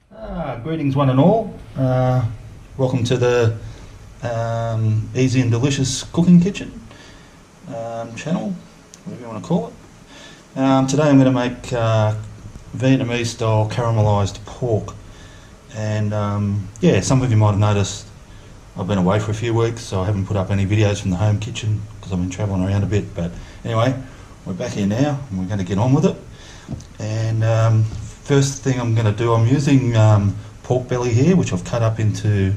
Greetings one and all. Welcome to the Easy and Delicious Cooking Kitchen channel, whatever you want to call it. Today I'm going to make Vietnamese style caramelised pork, and yeah, some of you might have noticed I've been away for a few weeks, so I haven't put up any videos from the home kitchen because I've been travelling around a bit. But anyway, we're back here now and we're going to get on with it. And first thing I'm going to do, I'm using pork belly here, which I've cut up into,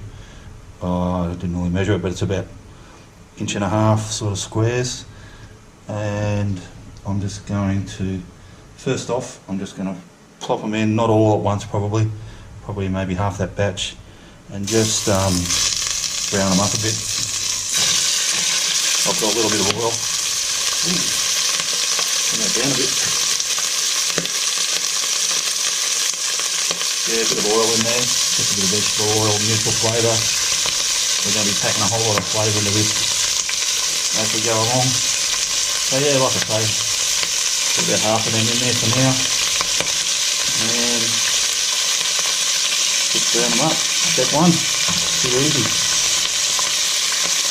I didn't really measure it, but it's about 1.5 inch sort of squares. And I'm just going to, first off, I'm just going to plop them in, not all at once probably maybe half that batch, and just brown them up a bit. I've got a little bit of oil. Bring that down a bit. Yeah, a bit of oil in there, just a bit of vegetable oil, neutral flavour. We're going to be packing a whole lot of flavour into this as we go along. So yeah, like I say, put about half of them in there for now. And just brown them up. Step one, too easy.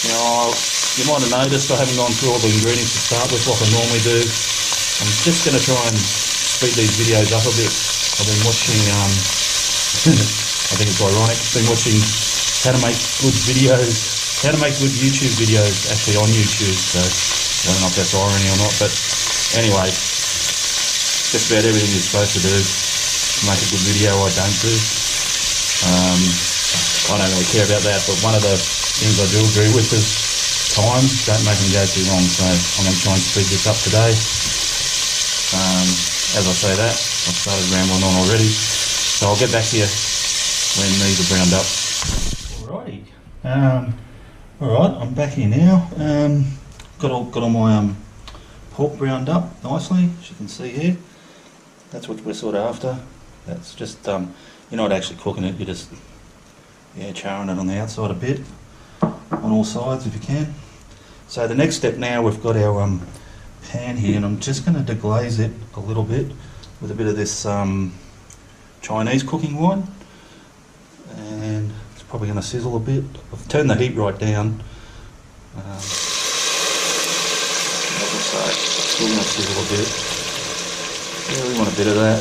Now, you might have noticed I haven't gone through all the ingredients to start with like I normally do. I'm just going to try and speed these videos up a bit. I've been watching, I think it's ironic, I've been watching how to make good videos, how to make good YouTube videos actually on YouTube, so I don't know if that's irony or not, but anyway, just about everything you're supposed to do to make a good video I don't do. I don't really care about that, but one of the things I do agree with is time, don't make them go too long, so I'm going to try and speed this up today. As I say that, I've started rambling on already, so I'll get back to you when these are browned up. Alrighty, alright, I'm back here now. Got all my pork browned up nicely, as you can see here. That's what we're sort of after. That's just, you're not actually cooking it, you're just charring it on the outside a bit, on all sides if you can. So the next step now, we've got our pan here, and I'm just going to deglaze it a little bit with a bit of this Chinese cooking wine, and it's probably going to sizzle a bit. I've turned the heat right down. Like I say, it's still going to sizzle a bit. Yeah, we want a bit of that.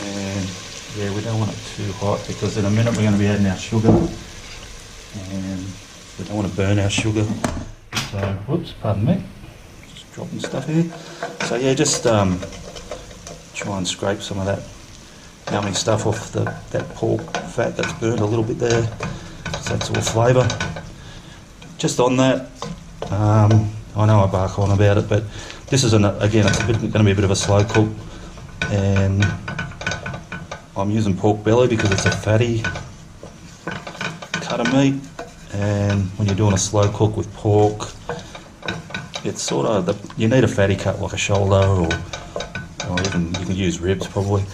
And yeah, we don't want it too hot because in a minute we're going to be adding our sugar, and we don't want to burn our sugar. So, whoops, pardon me, just dropping stuff here. So yeah, just try and scrape some of that yummy stuff off that pork fat that's burned a little bit there, so that's all flavour. Just on that, I know I bark on about it, but this is, again, it's going to be a bit of a slow cook, and I'm using pork belly because it's a fatty cut of meat, and when you're doing a slow cook with pork, it's sort of, you need a fatty cut like a shoulder, or even you can use ribs probably,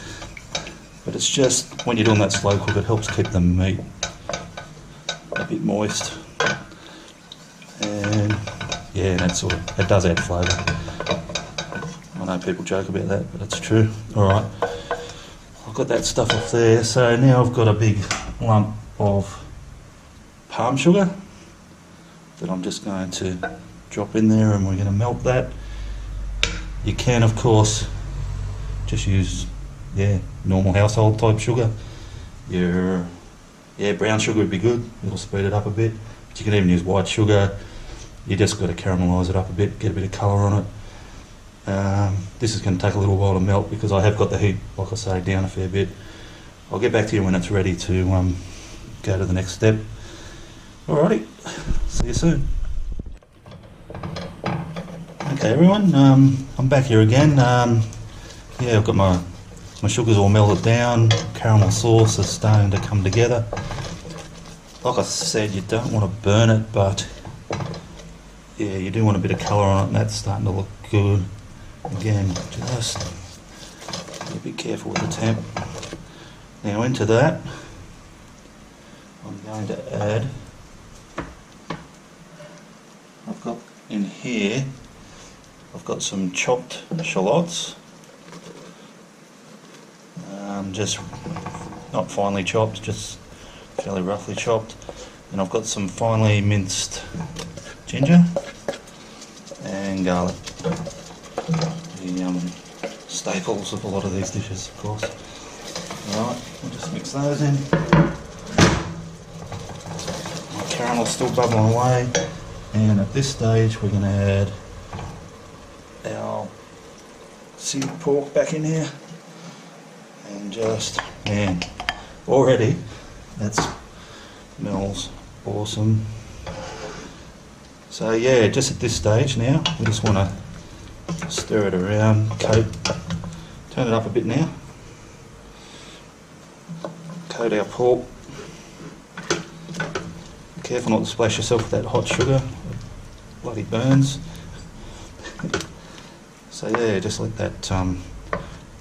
but it's just when you're doing that slow cook, it helps keep the meat a bit moist, and yeah, that sort of, it does add flavour. I know people joke about that, but it's true. Alright, I've got that stuff off there, so now I've got a big lump of palm sugar that I'm just going to drop in there, and we're going to melt that. You can, of course, just use normal household type sugar. Brown sugar would be good, it'll speed it up a bit, but you can even use white sugar. You just got to caramelise it up a bit, get a bit of colour on it. This is going to take a little while to melt because I have got the heat, like I say, down a fair bit. I'll get back to you when it's ready to go to the next step. Alrighty, see you soon. Okay everyone, I'm back here again. Yeah, I've got my sugars all melted down, caramel sauce is starting to come together. Like I said, you don't want to burn it, but yeah, you do want a bit of colour on it, and that's starting to look good. Again, just be careful with the temp. Now into that, I'm going to add, I've got in here, I've got some chopped shallots. just not finely chopped, just fairly roughly chopped. And I've got some finely minced ginger and garlic. The staples of a lot of these dishes, of course. Alright, we'll just mix those in. My caramel's still bubbling away, and at this stage we're going to add our seared pork back in here. And just, man, already that smells awesome. So yeah, just at this stage now, we just want to stir it around, turn it up a bit now. Coat our pork. Be careful not to splash yourself with that hot sugar, it bloody burns. So yeah, just let that,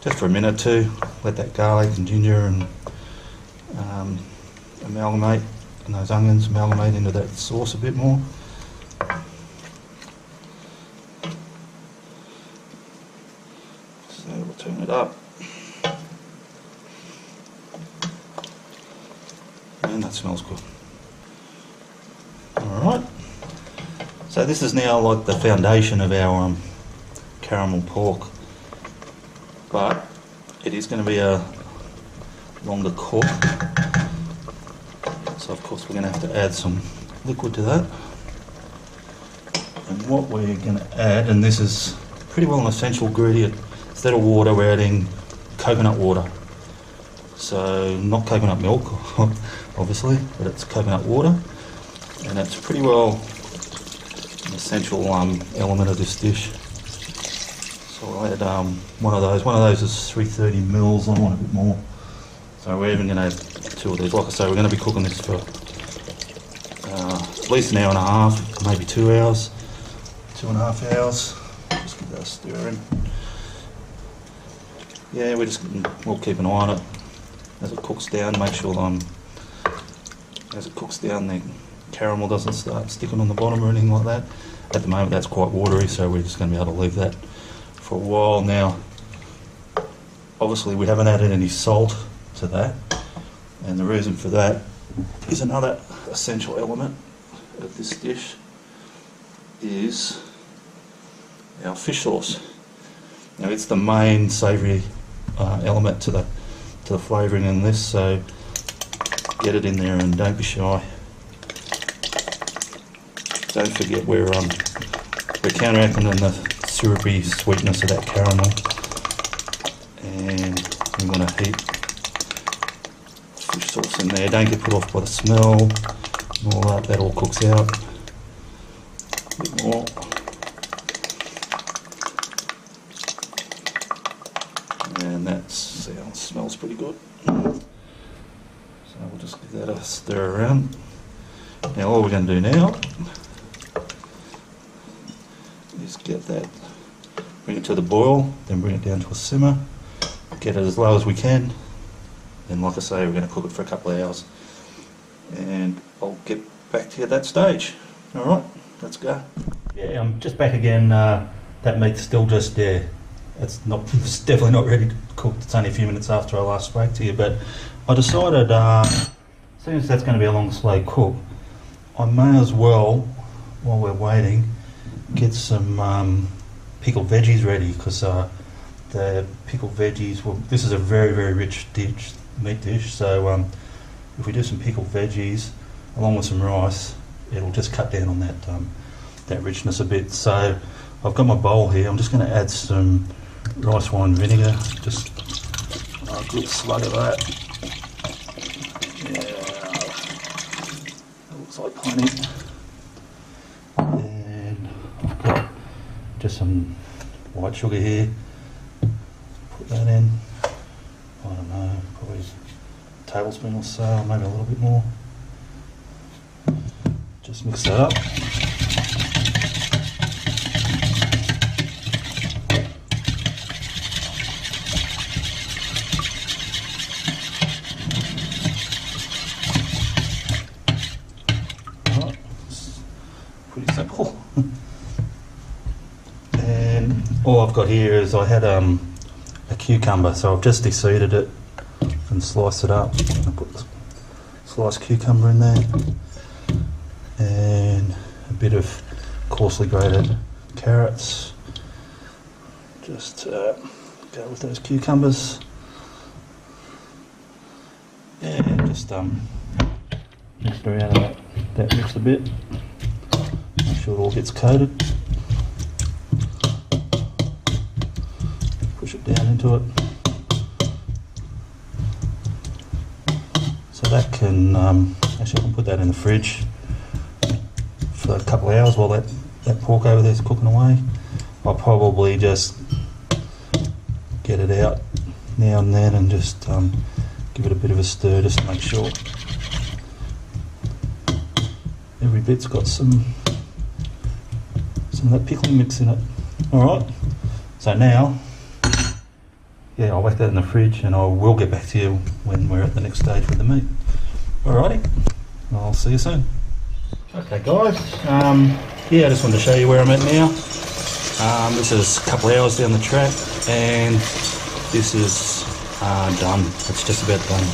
just for a minute or two, let that garlic and ginger and amalgamate, and those onions amalgamate into that sauce a bit more. So we'll turn it up. And that smells good. Alright, so this is now like the foundation of our caramel pork, but it is going to be a longer cook, so of course we're going to have to add some liquid to that. And what we're going to add, and this is pretty well an essential ingredient, instead of water we're adding coconut water. So not coconut milk obviously, but it's coconut water, and it's pretty well an essential element of this dish. So I'll add one of those. One of those is 330 mils. I want a bit more. So we're even going to add 2 of these. Like I say, we're going to be cooking this for at least an hour and a half, maybe 2 hours, 2.5 hours. Just get that stirring. Yeah, we'll keep an eye on it as it cooks down. Make sure as it cooks down, the caramel doesn't start sticking on the bottom or anything like that. At the moment, that's quite watery, so we're just going to be able to leave that for a while. Now, obviously we haven't added any salt to that, and the reason for that is another essential element of this dish is our fish sauce. Now it's the main savoury element to the flavouring in this, so get it in there and don't be shy. Don't forget we're counteracting on the syrupy sweetness of that caramel, and we want to heat fish sauce in there. Don't get put off by the smell and all that. That all cooks out a bit more. And that smells pretty good. So we'll just give that a stir around. Now all we're going to do now is get that, bring it to the boil, then bring it down to a simmer, get it as low as we can, and like I say, we're going to cook it for a couple of hours, and I'll get back to you at that stage. Alright, let's go. Yeah, I'm just back again. That meat's still just there. It's definitely not ready to cook. It's only a few minutes after I last spoke to you, but I decided, since that's going to be a long slow cook, I may as well, while we're waiting, get some pickled veggies ready, because the pickled veggies, well, this is a very, very rich meat dish, so if we do some pickled veggies along with some rice, it'll just cut down on that richness a bit. So I've got my bowl here. I'm just going to add some rice wine vinegar, just a good slug of that. Yeah, that looks like plenty. And I've got just some white sugar here. Put that in. I don't know, probably a tablespoon or so, maybe a little bit more. Just mix that up. Pretty simple. And all I've got here is I had a cucumber, so I've just de-seeded it, and slice it up. I'm going to put the sliced cucumber in there and a bit of coarsely grated carrots. Just go with those cucumbers and just mix it around that mix a bit. Make sure it all gets coated. Push it down into it. So that can, actually I can put that in the fridge for a couple of hours while that pork over there is cooking away. I'll probably just get it out now and then and just give it a bit of a stir just to make sure every bit's got some of that pickling mix in it. Alright, so now, yeah, I'll whack that in the fridge and I will get back to you when we're at the next stage with the meat. Alrighty, I'll see you soon. Okay guys, yeah, I just wanted to show you where I'm at now. This is a couple of hours down the track and this is done. It's just about done.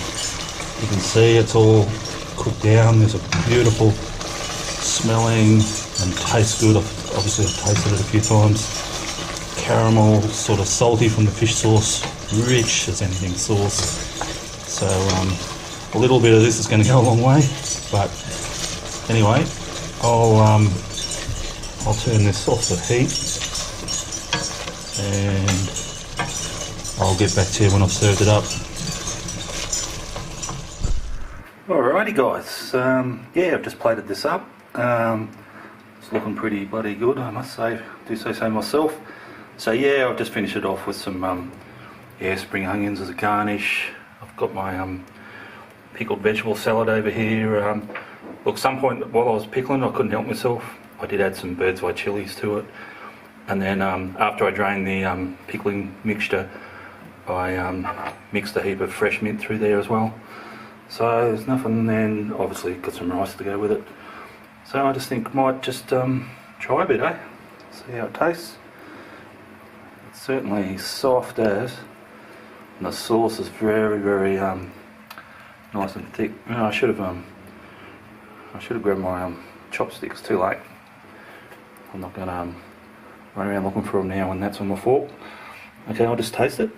You can see it's all cooked down. There's a beautiful smelling and tastes good. Obviously I've tasted it a few times. Caramel, sort of salty from the fish sauce, rich as anything sauce. So a little bit of this is going to go a long way. But anyway, I'll turn this off the heat and I'll get back to you when I've served it up. Alrighty guys, yeah, I've just plated this up. It's looking pretty bloody good, I must say, do say so myself. So yeah, I've just finished it off with some yeah, spring onions as a garnish. I've got my pickled vegetable salad over here. Look, some point while I was pickling, I couldn't help myself. I did add some bird's eye chilies to it. And then after I drained the pickling mixture, I mixed a heap of fresh mint through there as well. So there's nothing, then obviously got some rice to go with it. So I just think I might just try a bit, eh? See how it tastes. It's certainly soft as, and the sauce is very, very nice and thick. You know, I should have grabbed my chopsticks. Too late. I'm not gonna run around looking for them now when that's on my fork. Okay, I'll just taste it.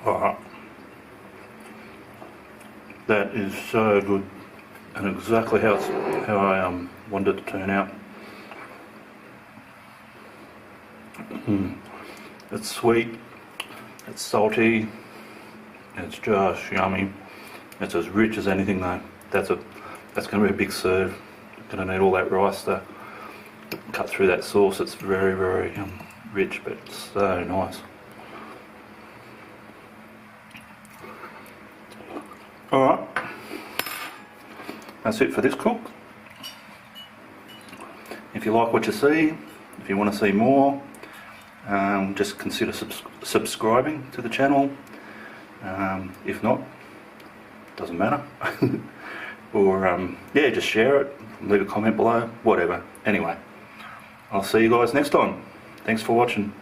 Alright. That is so good and exactly how I wanted it to turn out. It's sweet, it's salty, it's just yummy. It's as rich as anything though. That's going to be a big serve. Going to need all that rice to cut through that sauce. It's very, very rich, but so nice. Alright, that's it for this cook. If you like what you see, if you want to see more, just consider subscribing to the channel. If not, doesn't matter. Or yeah, just share it, leave a comment below, whatever. Anyway, I'll see you guys next time. Thanks for watching.